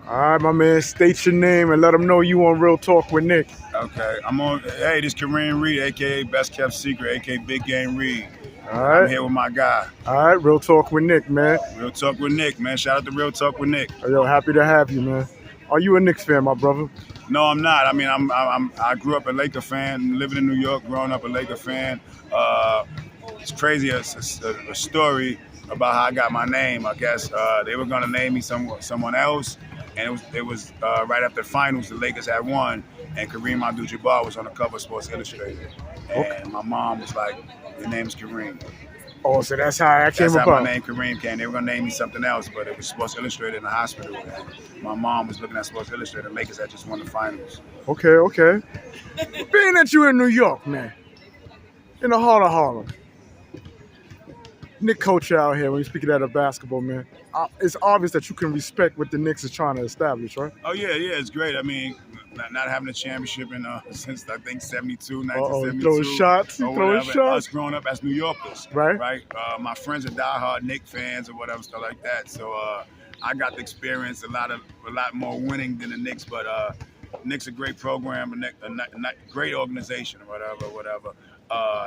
All right, my man, state your name and let them know you on Real Talk with Nick. Okay, I'm on. Hey, this Kareem Reid, aka Best Kept Secret, aka Big Game Reid, All and I'm right, here with my guy. all right, Real Talk with Nick, man. Real Talk with Nick, man. Shout out to Real Talk with Nick. Yo, happy to have you, man. Are you a Knicks fan, my brother? No, I'm not. I mean, I grew up a Laker fan, living in New York, growing up a Laker fan. It's crazy. It's a story about how I got my name. I guess they were gonna name me someone else, and it was right after the finals. The Lakers had won, and Kareem Abdul-Jabbar was on the cover of Sports Illustrated, Okay. and my mom was like, "Your name's Kareem." Oh, so that's how that came That's how about. my name Kareem came. They were gonna name me something else, but it was Sports Illustrated in the hospital. And my mom was looking at Sports Illustrated. The Lakers had just won the finals. Okay, okay. Being that you in New York, man, in the heart of Harlem, Nick coach out here when you're speaking at a basketball, man. It's obvious that you can respect what the Knicks is trying to establish, right? Oh yeah, it's great. I mean, not having a championship in since I think 72, Uh-oh, 1972. throwing shots, or throwing whatever. shots. Us growing up as New Yorkers, Right. Right. My friends are diehard Knicks fans or whatever stuff like that. So I got to experience a lot more winning than the Knicks. But Knicks a great program, a great organization, or whatever.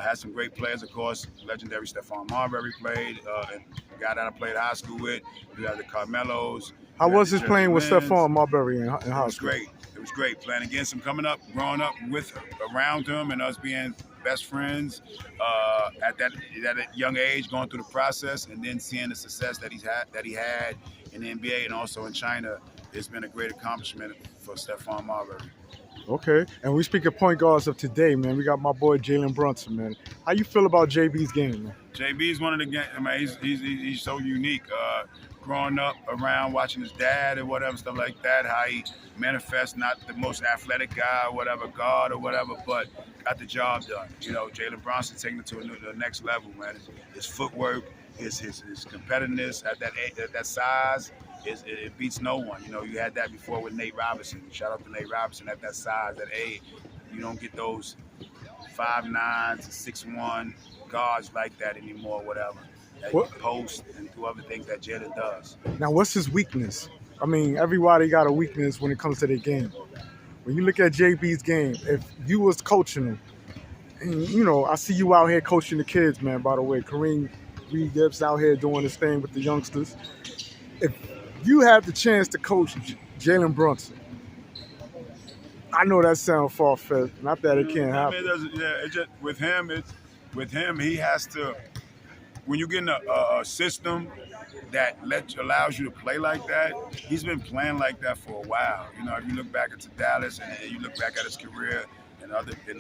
Had some great players, of course. Legendary Stephon Marbury played, and the guy that I played high school with. You had the Carmelos. How you had was the his playing with Jerry Lins. Stephon Marbury in It high was school? great. It was great playing against him, coming up, growing up around him, and us being best friends at that young age, going through the process, and then seeing the success that he had in the NBA and also in China. It's been a great accomplishment for Stephon Marbury. Okay. And we speak of point guards of today, man. We got my boy Jalen Brunson, man. How you feel about JB's game, man? JB's one of the games. I mean, he's so unique. Growing up around watching his dad or whatever stuff like that, how he manifests, not the most athletic guy or whatever, guard or whatever, but got the job done. You know, Jalen Brunson taking it to the next level, man. His footwork, his competitiveness at that size. It beats no one. You know, you had that before with Nate Robinson. Shout out to Nate Robinson at that size, that age. You don't get those 5'9" to 6'1" guards like that anymore, whatever. That you post and do other things that Jalen does. Now, what's his weakness? I mean, everybody got a weakness when it comes to their game. When you look at JB's game, if you was coaching him, and you know, I see you out here coaching the kids, man, by the way. Kareem Reid Gibbs out here doing his thing with the youngsters. If you have the chance to coach Jalen Brunson, I know that sounds far-fetched. Not that it can't happen. I mean, it just with him, he has to. When you get in a system that allows you to play like that, he's been playing like that for a while. You know, if you look back into Dallas and you look back at his career in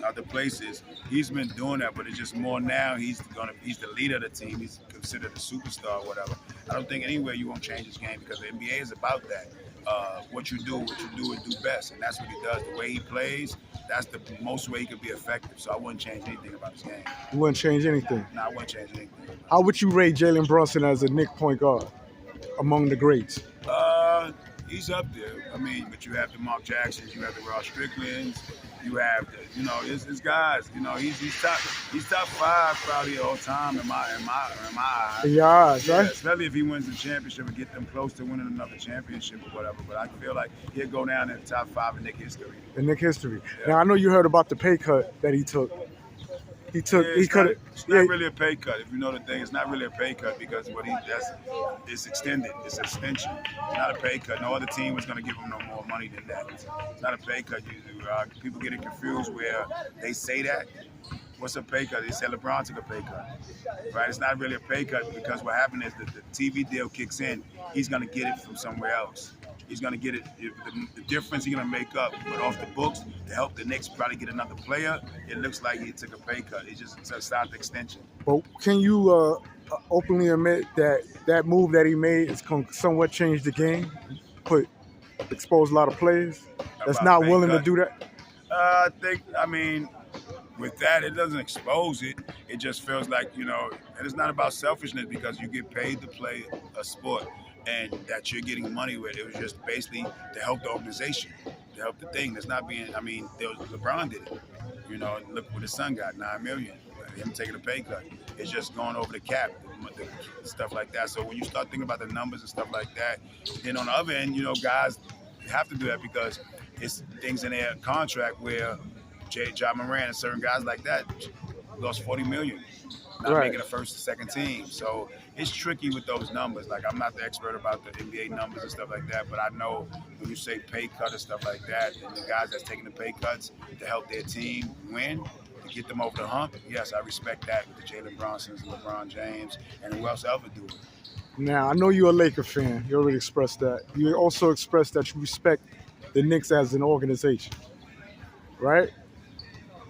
other places, he's been doing that. But it's just more now. He's the leader of the team. He's considered a superstar, or whatever. I don't think anywhere you won't change his game because the NBA is about that. What you do and do best, and that's what he does. The way he plays, that's the most way he could be effective. So I wouldn't change anything about his game. You wouldn't change anything. No, I wouldn't change anything. How would you rate Jalen Brunson as a Knick point guard among the greats? He's up there. I mean, but you have the Mark Jacksons, you have the Ross Stricklands, you have his guys. You know, he's top 5 probably all time in my eyes. In your eyes, Yeah, right? especially if he wins the championship and get them close to winning another championship or whatever. But I feel like he'll go down in the top 5 in Knick history. In Knick history. Yeah. Now I know you heard about the pay cut that he took. He could. It's not really a pay cut. If you know the thing, it's not really a pay cut because what he does is extended. It's an extension. It's not a pay cut. No other team was going to give him no more money than that. It's not a pay cut. People get it confused where they say that. What's a pay cut? They say LeBron took a pay cut, right? It's not really a pay cut because what happened is that the TV deal kicks in. He's going to get it from somewhere else. He's going to get it, the difference he's going to make up. But off the books, to help the Knicks probably get another player, it looks like he took a pay cut. It's just a start extension. But can you openly admit that move that he made is going to somewhat change the game? Expose a lot of players that's not willing to do that? I mean, with that, it doesn't expose it. It just feels like, and it's not about selfishness because you get paid to play a sport. And that you're getting money with. It was just basically to help the organization, to help the thing. That's not being. I mean, LeBron did it. Look what his son got, $9 million. Him taking a pay cut. It's just going over the cap, the stuff like that. So when you start thinking about the numbers and stuff like that, then on the other end, guys have to do that because it's things in their contract where Ja Morant and certain guys like that lost $40 million, not Right. making a first or second team. So it's tricky with those numbers. Like I'm not the expert about the NBA numbers and stuff like that, but I know when you say pay cut and stuff like that, and the guys that's taking the pay cuts to help their team win, to get them over the hump, yes, I respect that with the Jalen Brunsons, LeBron James, and who else ever do it. Now, I know you're a Laker fan. You already expressed that. You also expressed that you respect the Knicks as an organization, right?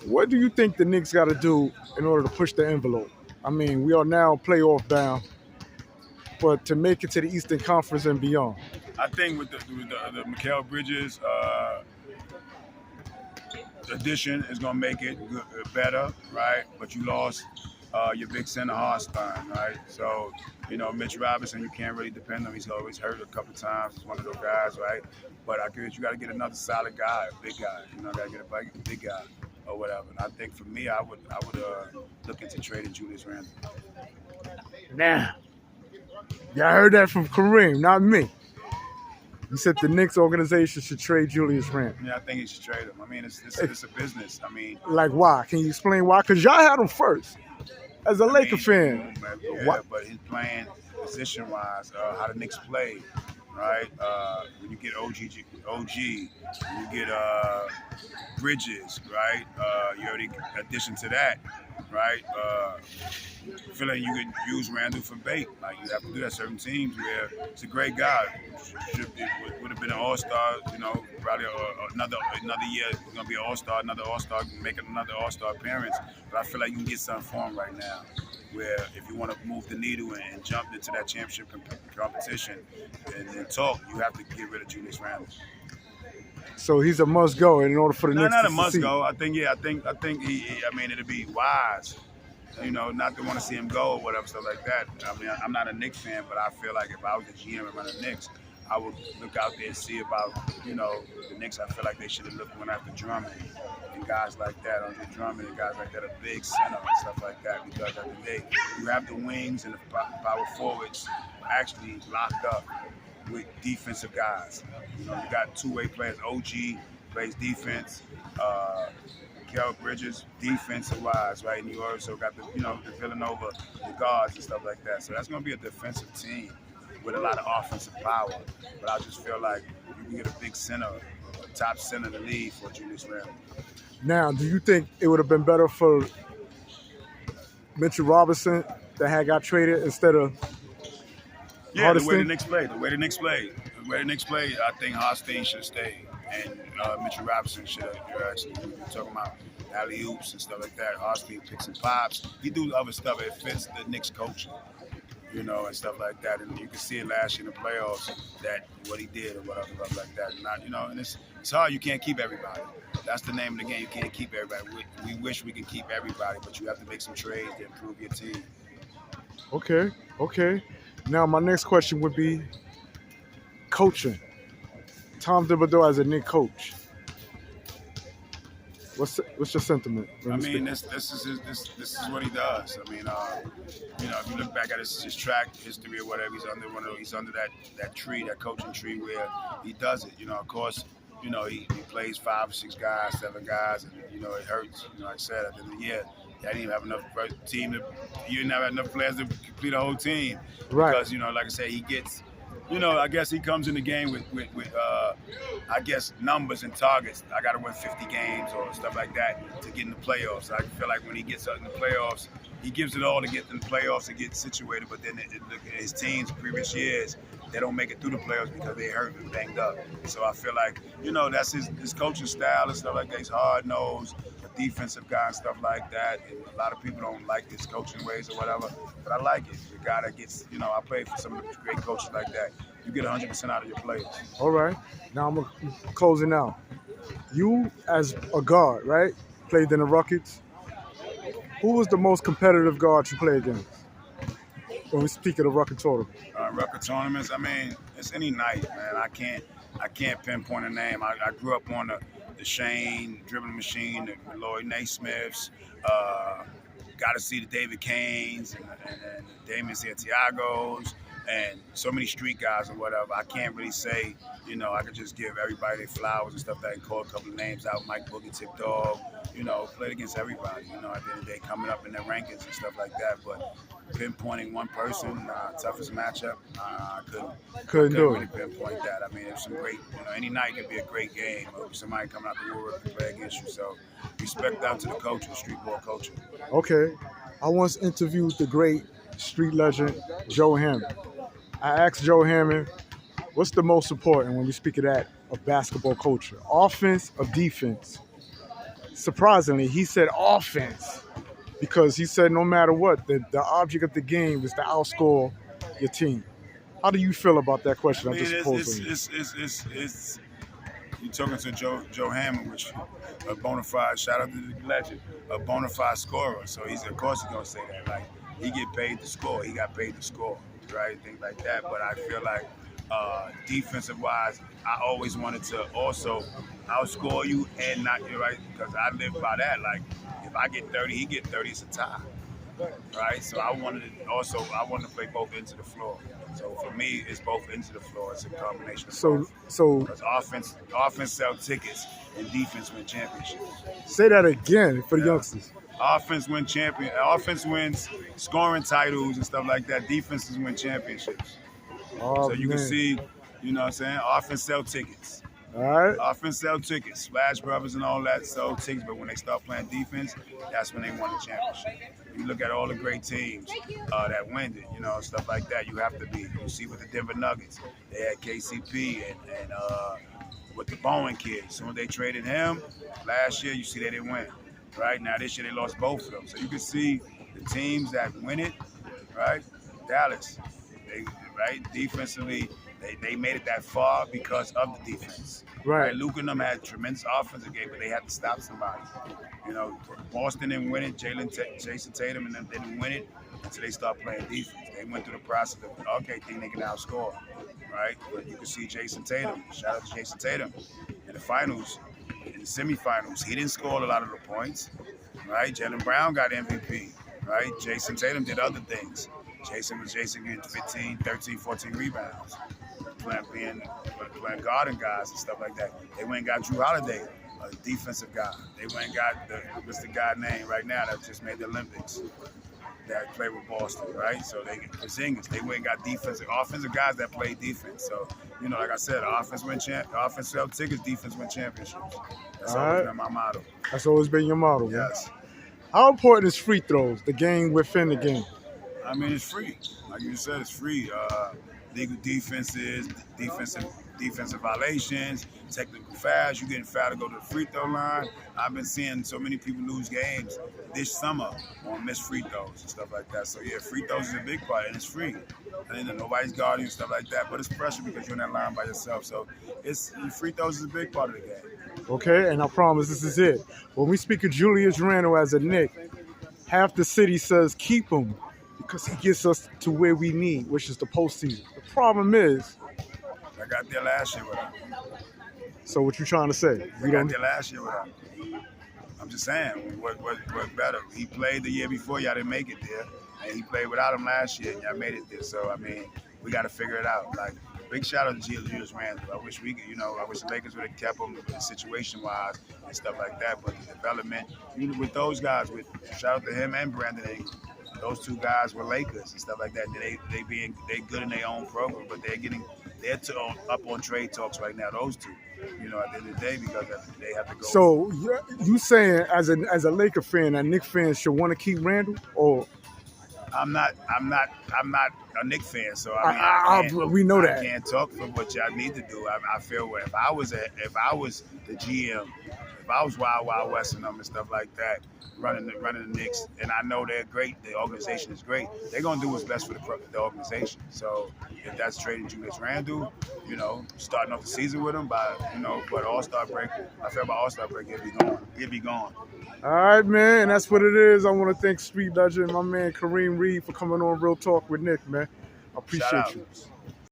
What do you think the Knicks got to do in order to push the envelope? I mean, we are now playoff bound, but to make it to the Eastern Conference and beyond. I think with the Mikal Bridges addition is going to make it better, right? But you lost your big center Harstein, right? So, Mitch Robinson, you can't really depend on him. He's always hurt a couple times. He's one of those guys, right? But I guess you got to get another solid guy, a big guy. Got to get a big guy or whatever. And I think for me, I would look into trading Julius Randle. Now, y'all heard that from Kareem, not me. You said the Knicks organization should trade Julius Randle. Yeah, I think he should trade him. I mean, it's a business. I mean, like why? Can you explain why? Because y'all had him first. As a Laker fan. Yeah, but he's playing position-wise, how the Knicks play, right? When you get OG, you get Bridges, right? You already addition to that, right? Feeling you could use Randle for bait. Like you have to do that. Certain teams where it's a great guy, would have been an all-star. Probably another year we're gonna be an all-star, another all-star, making another all-star appearance. But I feel like you can get something for him right now. Where if you want to move the needle and jump into that championship competition and talk, you have to get rid of Julius Randle. So he's a must-go in order for the Knicks to succeed. Not a must-go. I think he. I mean, it'd be wise. Not to want to see him go or whatever, stuff like that. I mean, I'm not a Knicks fan, but I feel like if I was the GM and running the Knicks, I would look out there and see about, the Knicks. I feel like they should have looked one after Drummond and guys like that, Andre Drummond and guys like that, a big center and stuff like that. Because at the end of the day, you have the wings and the power forwards actually locked up with defensive guys. You got two-way players. OG plays defense. Mikal Bridges, defensive-wise, right? And you also got the Villanova, the guards and stuff like that. So that's going to be a defensive team with a lot of offensive power. But I just feel like you can get a big center, a top center in the league for Julius Randle. Now, do you think it would have been better for Mitchell Robinson that had got traded instead of Hardesty? The way the Knicks played, I think Harstein should have stayed. And Mitchell Robinson should have actually talking about alley-oops and stuff like that. Harstein picks and pops. He do other stuff. It fits the Knicks coaching, and stuff like that. And you can see it last year in the playoffs that what he did or whatever, stuff like that. And it's hard. You can't keep everybody. That's the name of the game. You can't keep everybody. We wish we could keep everybody, but you have to make some trades to improve your team. Okay. Now, my next question would be coaching. Tom Thibodeau as a Knicks coach. What's your sentiment? I mean, this is what he does. I mean, if you look back at his track history or whatever, he's under that tree, that coaching tree where he does it. Of course, he plays 5 or 6 guys, 7 guys, and it hurts. Like I said, at the end of the year, you didn't even have enough team you didn't have enough players to complete a whole team. Right. Because like I said, he gets. I guess he comes in the game with I guess, numbers and targets. I got to win 50 games or stuff like that to get in the playoffs. I feel like when he gets up in the playoffs, he gives it all to get in the playoffs and get situated. But then his teams, previous years, they don't make it through the playoffs because they hurt and banged up. So I feel like, that's his coaching style and stuff like that. He's hard-nosed, a defensive guy and stuff like that. And a lot of people don't like his coaching ways or whatever, but I like it. The guy that gets, I played for some of the great coaches like that. You get 100% out of your players. All right. Now I'm closing out. You, as a guard, right, played in the Rockets. Who was the most competitive guard you played against? When we speak of the Rucker tournament. Rucker tournaments, I mean, it's any night, man. I can't pinpoint a name. I grew up on the Shane dribbling machine, the Lloyd Naismiths. Got to see the David Canes and Damon Santiago's and so many street guys or whatever. I can't really say, I could just give everybody their flowers and stuff. That and call a couple of names out, Mike Boogie, Thibodeau, played against everybody. At the end of the day, coming up in their rankings and stuff like that. But pinpointing one person, toughest matchup, I couldn't do really it. pinpoint that. I mean, it's some great, any night could be a great game. Somebody coming out the woodwork to play against you. So respect out to the culture, street ball culture. Okay. I once interviewed the great street legend, Joe Hammond. I asked Joe Hammond, what's the most important when we speak of that, of basketball culture? Offense or defense? Surprisingly, he said offense because he said no matter what, the object of the game is to outscore your team. How do you feel about that question? I mean, I just posed on you. it's you're talking to Joe Hammond, which a bona fide, shout out to the legend, a bona fide scorer. So of course he's gonna say that. Like, he get paid to score. He got paid to score, right? Things like that. But I feel like defensive wise, I always wanted to also outscore you and not, right? Because I live by that. Like, if I get 30, he get 30, it's a tie. Right? So I wanted to play both ends of the floor. So for me, it's both ends of the floor. It's a combination of both. Because offense sell tickets and defense win championships. Say that again for the youngsters. Offense wins scoring titles and stuff like that. Defenses win championships. Oh, so you can see, you know what I'm saying? Offense sell tickets. All right. Offense sell tickets. Splash Brothers and all that sell tickets, but when they start playing defense, that's when they won the championship. You look at all the great teams that win it, stuff like that. You have to be. You see with the Denver Nuggets, they had KCP and with the Bowen kid. As soon as they traded him last year, you see they didn't win. Right now, this year they lost both of them. So you can see the teams that win it. Right, Dallas, defensively. They made it that far because of the defense. Right. Luka and them had tremendous offensive game, but they had to stop somebody. Boston didn't win it. Jason Tatum and them didn't win it until they started playing defense. They went through the process of, think they can outscore, right? But you can see Jason Tatum. Shout out to Jason Tatum. In the finals, in the semifinals, he didn't score a lot of the points, right? Jalen Brown got MVP, right? Jason Tatum did other things. Jason getting 15, 13, 14 rebounds. Playing guarding guys and stuff like that. They went and got Drew Holiday, a defensive guy. They went and got what's the guy name right now that just made the Olympics that played with Boston, right? So they get Porzingis. They went and got offensive guys that play defense. So, like I said, offense sell tickets, defense win championships. That's always been my motto. That's always been your motto, man. Yes. How important is free throws, the game within the game? I mean, it's free. Like you said, it's free. Legal defenses, defensive violations, technical fouls. You getting fouled to go to the free throw line. I've been seeing so many people lose games this summer on missed free throws and stuff like that. So yeah, free throws is a big part, and it's free. And nobody's guarding and stuff like that. But it's pressure because you're in that line by yourself. So free throws is a big part of the game. Okay, and I promise this is it. When we speak of Julius Randle as a Knick, half the city says keep him because he gets us to where we need, which is the postseason. The problem is, I got there last year with him. So what you trying to say? I got there last year with him. I'm just saying, what better? He played the year before, y'all didn't make it there, and he played without him last year, and y'all made it there. So I mean, we got to figure it out. Like, big shout out to Julius Randle. I wish we could, I wish the Lakers would have kept him situation-wise and stuff like that. But the development, with those guys, shout out to him and Brandon Ingram. Those two guys were Lakers and stuff like that. They good in their own program, but they're up on trade talks right now. Those two, at the end of the day, because they have to go. So you saying as a Laker fan, that Knicks fans should want to keep Randle, or? I'm not a Knicks fan, so I mean, we know that. I can't talk for what y'all need to do. I feel if I was the GM, if I was Wild West and them and stuff like that, running the Knicks, and I know they're great, the organization is great, they're gonna do what's best for the organization. So if that's trading Julius Randle, starting off the season with him but All-Star break, I feel about All-Star break, he'll be gone. All right, man, and that's what it is. I want to thank Street Legend, my man Kareem Reid, for coming on Real Talk with Nick, man. I appreciate you.